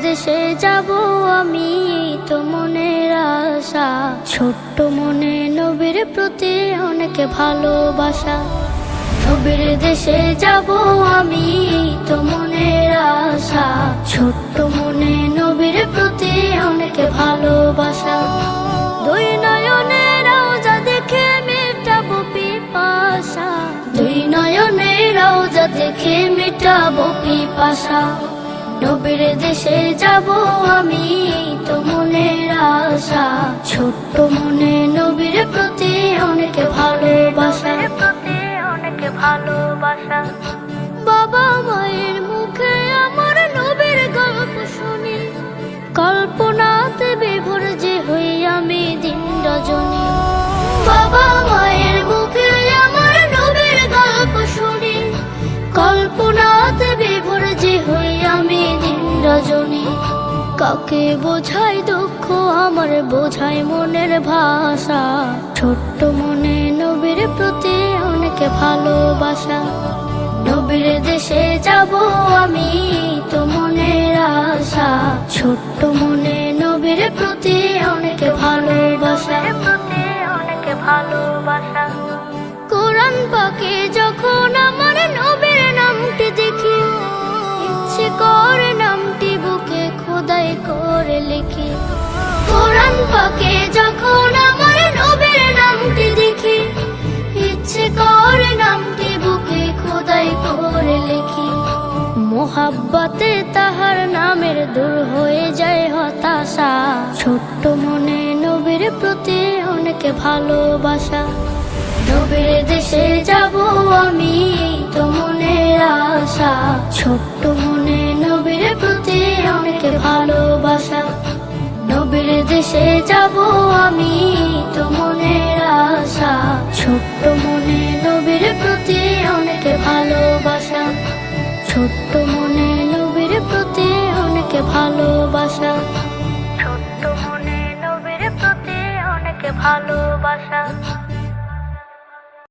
দেশে যাব আমি, তো মনের আশা। ছোট্ট মনে নবীর প্রতি অনেক ভালোবাসা। নবীর দেশে যাব আমি, তো মনের আশা। ছোট্ট মনে নবীর প্রতি অনেক ভালোবাসা। দুই নয়নে রওজা দেখে মেটাবো পিপাসা। দুই নয়নে রওজা দেখে মেটাবো পিপাসা। নবীর দেশে যাব আমি, তো মনের আশা। ছোট্ট মনে নবীর প্রতি অনেক ভালোবাসা। অনেক ভালোবাসা। বাবা মায়ের মুখে আমার নবীর গল্প শুনি, কল্পনাতে বিভোর যে হই আমি দিন রজনী। বাবা মায়ের মুখে আমার নবীর গল্প শুনি, কল্পনাতে বিভোর যে হই আমি দিন রজনী। কাকে বোঝাই দুঃখ আমার, বোঝাই মনের ভাষা। ছোট্ট মনে নবীর প্রতি অনেক ভালোবাসা। নবীর দেশে যাব আমি, তো মনের আশা। ছোট্ট মনে নবীর প্রতি অনেক ভালোবাসা। অনেক ভালোবাসা। কোরআন পাকে যখন আমার নবীর নামটি দেখি, ইচ্ছে করে নামটি বুকে খোদাই করে লিখি। কোরআন পাকে যখন আমার নবীর নামটি দেখি, ইচ্ছে করে নামটি বুকে খোদাই করে লিখি। মোহাব্বতে তাহার নামের দূর হয়ে যায় হতাশা। ছোট্ট মনে নবীর প্রতি অনেক ভালোবাসা। নবীর দেশে যাব আমি, তো মনের আশা। ছোট্ট মনে নবীর প্রতি অনেক ভালোবাসা। নবীর দেশে যাব আমি, তো মনের আশা। ছোট্ট মনে নবীর প্রতি অনেক ভালোবাসা। ছোট্ট মনে নবীর প্রতি অনেক ভালোবাসা। ছোট্ট মনে নবীর প্রতি অনেক ভালোবাসা।